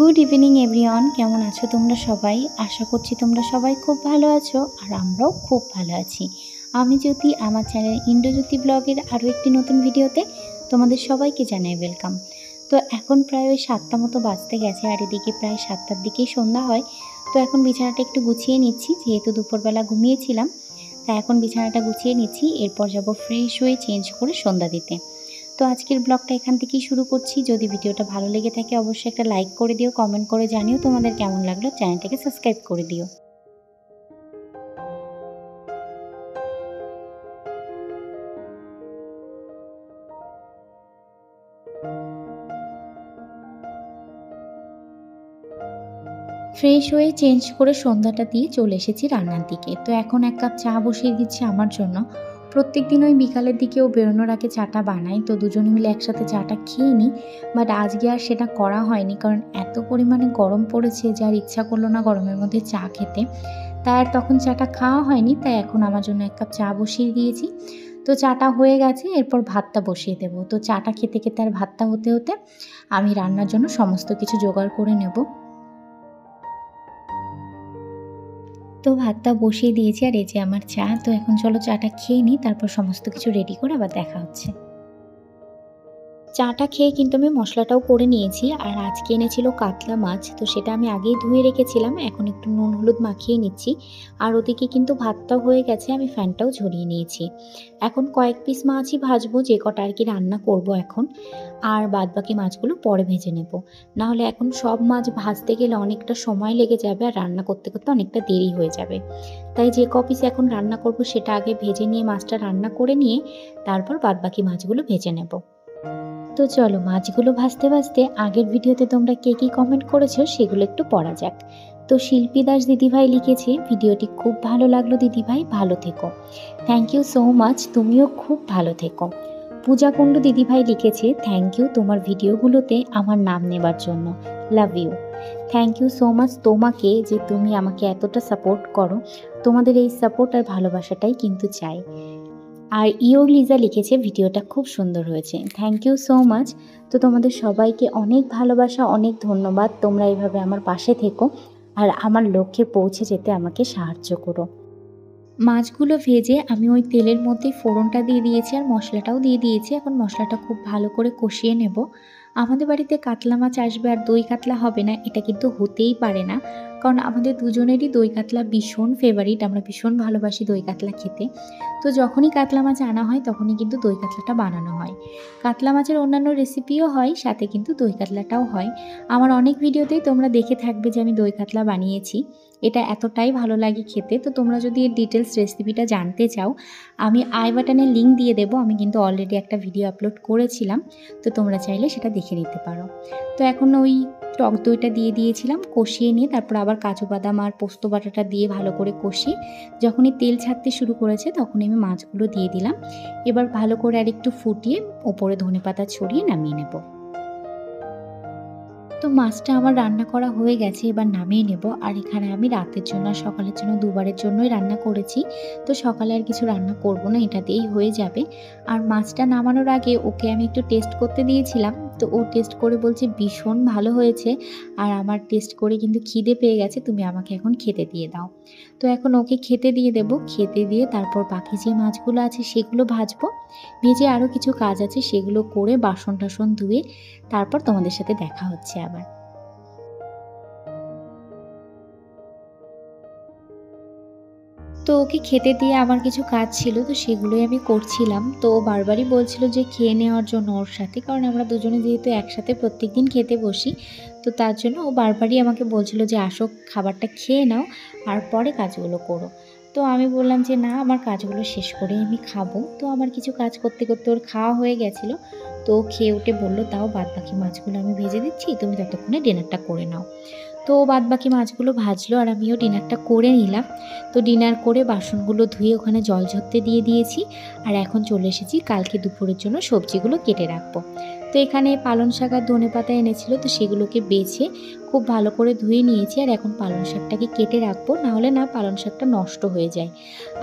Good evening everyone, কেমন আছো তোমরা সবাই? আশা করছি তোমরা সবাই খুব ভালো আছো আর আমরাও খুব ভালো আছি। আমি জ্যোতি, আমার চ্যানেল ইন্দ্রজ্যোতি ব্লগের আরও একটি নতুন ভিডিওতে তোমাদের সবাইকে জানাই ওয়েলকাম। তো এখন প্রায় ওই 7টা মতো বাজতে গেছে আর এদিকে প্রায় 7টার দিকেই সন্ধ্যা হয়। তো এখন বিছানাটা একটু গুছিয়ে নিচ্ছি, যেহেতু দুপুরবেলা ঘুমিয়েছিলাম তাই এখন বিছানাটা গুছিয়ে নিচ্ছি। এরপর যাব ফ্রেশ হয়ে চেঞ্জ করে সন্ধ্যা দিতে। তো আজকের ব্লগটা এখান থেকেই শুরু করছি। যদি ভিডিওটা ভালো লেগে থাকে অবশ্যই একটা লাইক করে দিও, কমেন্ট করে জানিও তোমাদের কেমন লাগলো, চ্যানেলটাকে সাবস্ক্রাইব করে দিও। ফ্রেশ হয়ে চেঞ্জ করে সন্ধ্যাটা দিয়ে চলে এসেছি রান্নার দিকে। তো এখন এক কাপ চা বসিয়ে দিচ্ছি আমার জন্য। প্রত্যেক দিন ওই বিকালের দিকেও বেরোনোর আগে চাটা বানাই, তো দুজনে মিলে একসাথে চাটা খেয়ে নিই। বাট আজকে আর সেটা করা হয়নি, কারণ এত পরিমাণে গরম পড়েছে যে আর ইচ্ছা করলো না গরমের মধ্যে চা খেতে। তাই আর তখন চাটা খাওয়া হয়নি। তাই এখন আমার জন্য এক কাপ চা বসিয়ে দিয়েছি। তো চাটা হয়ে গেছে, এরপর ভাতটা বসিয়ে দেবো। তো চাটা খেতে খেতে আর ভাতটা হতে হতে আমি রান্নার জন্য সমস্ত কিছু জোগাড় করে নেব। তো ভাতটা বসিয়ে দিয়েছি আর এই যে আমার চা। তো এখন চলো চাটা খেয়ে নিই, তারপর সমস্ত কিছু রেডি করে আবার দেখা হচ্ছে। চাটা খেয়ে কিন্তু আমি মশলাটাও করে নিয়েছি। আর আজকে এনেছিল কাতলা মাছ, তো সেটা আমি আগেই ধুয়ে রেখেছিলাম। এখন একটু নুন হলুদ মাখিয়ে নিচ্ছি। আর ওদিকে কিন্তু ভাতটাও হয়ে গেছে, আমি ফ্যানটাও ঝরিয়ে নিয়েছি। এখন কয়েক পিস মাছই ভাজবো, যে কটা আর কি রান্না করব এখন। আর বাদবাকি মাছগুলো পরে ভেজে নেব। নাহলে এখন সব মাছ ভাজতে গেলে অনেকটা সময় লেগে যাবে আর রান্না করতে করতে অনেকটা দেরি হয়ে যাবে। তাই যে ক পিস এখন রান্না করব সেটা আগে ভেজে নিয়ে মাছটা রান্না করে নিয়ে তারপর বাদবাকি মাছগুলো ভেজে নেব। তো চলো মাছগুলো ভাজতে ভাজতে আগের ভিডিওতে তোমরা কে কী কমেন্ট করেছো সেগুলো একটু পড়া যাক। তো শিল্পী দাস দিদিভাই লিখেছে, ভিডিওটি খুব ভালো লাগলো দিদিভাই, ভালো থেকো। থ্যাংক ইউ সো মাচ, তুমিও খুব ভালো থেকো। পূজা কুণ্ডু দিদিভাই লিখেছে, থ্যাংক ইউ তোমার ভিডিওগুলোতে আমার নাম নেবার জন্য, love you. Thank you so much তোমাকে, যে তুমি আমাকে এতটা সাপোর্ট করো। তোমাদের এই সাপোর্ট আর ভালোবাসাটাই কিন্তু চাই। আর ইয়োর লিজা লিখেছে, ভিডিওটা খুব সুন্দর হয়েছে, থ্যাংক ইউ সো মাচ। তো তোমাদের সবাইকে অনেক ভালোবাসা, অনেক ধন্যবাদ। তোমরা এইভাবে আমার পাশে থেকো আর আমার লক্ষ্যে পৌঁছে যেতে আমাকে সাহায্য করো। মাছগুলো ভেজে আমি ওই তেলের মধ্যে ফোড়নটা দিয়ে দিয়েছি আর মশলাটাও দিয়ে দিয়েছি। এখন মশলাটা খুব ভালো করে কষিয়ে নেব। আমাদের বাড়িতে কাতলা মাছ আসবে আর দই কাতলা হবে না, এটা কিন্তু হতেই পারে না। কারণ আমাদের দুজনেরই দই কাতলা ভীষণ ফেভারিট, আমরা ভীষণ ভালোবাসি দই কাতলা খেতে। তো যখনই কাতলা মাছ আনা হয় তখনই কিন্তু দই কাতলাটা বানানো হয়। কাতলা মাছের অন্যান্য রেসিপিও হয়, সাথে কিন্তু দই কাতলাটাও হয়। আমার অনেক ভিডিওতেই তোমরা দেখে থাকবে যে আমি দই কাতলা বানিয়েছি। এটা এতটাই ভালো লাগে খেতে। তো তোমরা যদি এর ডিটেলস রেসিপিটা জানতে চাও, আমি আই বাটনে লিঙ্ক দিয়ে দেবো। আমি কিন্তু অলরেডি একটা ভিডিও আপলোড করেছিলাম, তো তোমরা চাইলে সেটা দেখে নিতে পারো। তো এখন ওই টক দইটা দিয়ে দিয়েছিলাম, কষিয়ে নিয়ে তারপর আবার কাজু বাদাম আর পোস্ত বাটাটা দিয়ে ভালো করে কষিয়ে যখনই তেল ছাড়তে শুরু করেছে তখনই আমি মাছগুলো দিয়ে দিলাম। এবার ভালো করে আর একটু ফুটিয়ে ওপরে ধনেপাতা ছড়িয়ে নামিয়ে নেব। তো মাছটা আমার রান্না করা হয়ে গেছে, এবার নামিয়ে নেব। আর এখানে আমি রাতের জন্য আর সকালের জন্য দুবারের জন্যই রান্না করেছি। তো সকালে আর কিছু রান্না করব না, এটা দিয়েই হয়ে যাবে। আর মাছটা নামানোর আগে ওকে আমি একটু টেস্ট করতে দিয়েছিলাম। তো ও টেস্ট করে বলছে ভীষণ ভালো হয়েছে। আর আমার টেস্ট করে কিন্তু খিদে পেয়ে গেছে, তুমি আমাকে এখন খেতে দিয়ে দাও। তো এখন ওকে খেতে দিয়ে দেব। খেতে দিয়ে তারপর বাকি যে মাছগুলো আছে সেগুলো ভাজবো। ভেজে আরও কিছু কাজ আছে সেগুলো করে বাসন টাসন ধুয়ে তারপর তোমাদের সাথে দেখা হচ্ছে আবার। তো ওকে খেতে দিয়ে আমার কিছু কাজ ছিল, তো সেগুলোই আমি করছিলাম। তো ও বারবারই বলছিল যে খেয়ে নেওয়ার জন্য ওর সাথে, কারণ আমরা দুজনে যেহেতু একসাথে প্রত্যেকদিন খেতে বসি, তো তার জন্য ও বারবারই আমাকে বলছিল যে আসো খাবারটা খেয়ে নাও আর পরে কাজগুলো করো। তো আমি বললাম যে না, আমার কাজগুলো শেষ করে আমি খাবো। তো আমার কিছু কাজ করতে করতে ওর খাওয়া হয়ে গেছিলো। তো ও খেয়ে উঠে বললো, তাও বাদবাকি মাছগুলো আমি ভেজে দিচ্ছি, তুমি ততক্ষণে ডিনারটা করে নাও। তো বাদবাকি মাছগুলো ভাজলো আর আমিও ডিনারটা করে নিলাম। তো ডিনার করে বাসনগুলো ধুয়ে ওখানে জল ঝরতে দিয়ে দিয়েছি। আর এখন চলে এসেছি কালকে দুপুরের জন্য সবজিগুলো কেটে রাখবো। তো এখানে পালং শাক আর ধনেপাতা এনেছিল, তো সেগুলোকে বেছে খুব ভালো করে ধুয়ে নিয়েছি। আর এখন পালং শাকটাকে কেটে রাখবো, নাহলে না পালং শাকটা নষ্ট হয়ে যায়।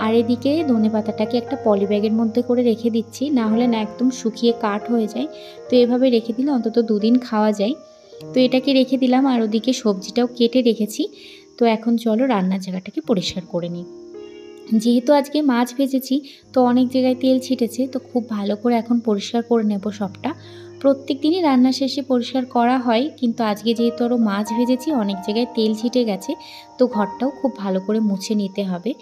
আর এদিকে ধনেপাতাটাকে একটা পলি ব্যাগের মধ্যে করে রেখে দিচ্ছি, নাহলে না একদম শুকিয়ে কাঠ হয়ে যায়। তো এভাবে রেখে দিলে অন্তত 2 দিন খাওয়া যায়। তো এটাকে রেখে দিলাম আর ওদিকে সবজিটাও কেটে রেখেছি। তো এখন চলো রান্নার জায়গাটাকে পরিষ্কার করে নিই। যেহেতু আজকে মাছ ভেজেছি তো অনেক জায়গায় তেল ছিটেছে, তো খুব ভালো করে এখন পরিষ্কার করে নেব সবটা। প্রত্যেক দিনই রান্না শেষে পরিষ্কার করা হয়, কিন্তু আজকে যেহেতু আরও মাছ ভেজেছি অনেক জায়গায় তেল ছিটে গেছে, তো ঘরটাও খুব ভালো করে মুছে নিতে হবে।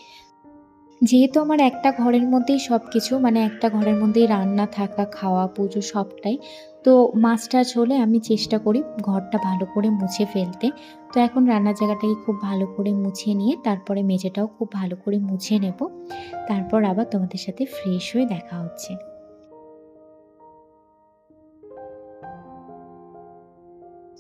যেহেতু আমার একটা ঘরের মধ্যেই সব কিছু, মানে একটা ঘরের মধ্যেই রান্না, থাকা, খাওয়া, পুজো সবটাই। তো মাছ টাছ হলে আমি চেষ্টা করি ঘরটা ভালো করে মুছে ফেলতে। তো এখন রান্নার জায়গাটাকে খুব ভালো করে মুছে নিয়ে তারপরে মেঝেটাও খুব ভালো করে মুছে নেব। তারপর আবার তোমাদের সাথে ফ্রেশ হয়ে দেখা হচ্ছে।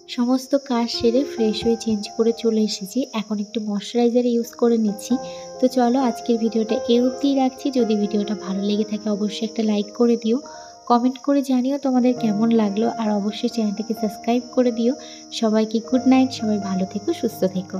সমস্ত কাজ সেরে ফ্রেশ হয়ে চেঞ্জ করে চলে এসেছি। এখন একটু ময়েশ্চারাইজার ইউজ করে নিচ্ছি। তো চলো আজকের ভিডিওটা এই অবধিই রাখছি। যদি ভিডিওটা ভালো লেগে থাকে অবশ্যই একটা লাইক করে দিও। কমেন্ট করে জানিও তোমাদের কেমন লাগলো, আর অবশ্যই চ্যানেলটাকে সাবস্ক্রাইব করে দিও। সবাইকে গুড নাইট। সবাই ভালো থেকো, সুস্থ থেকো।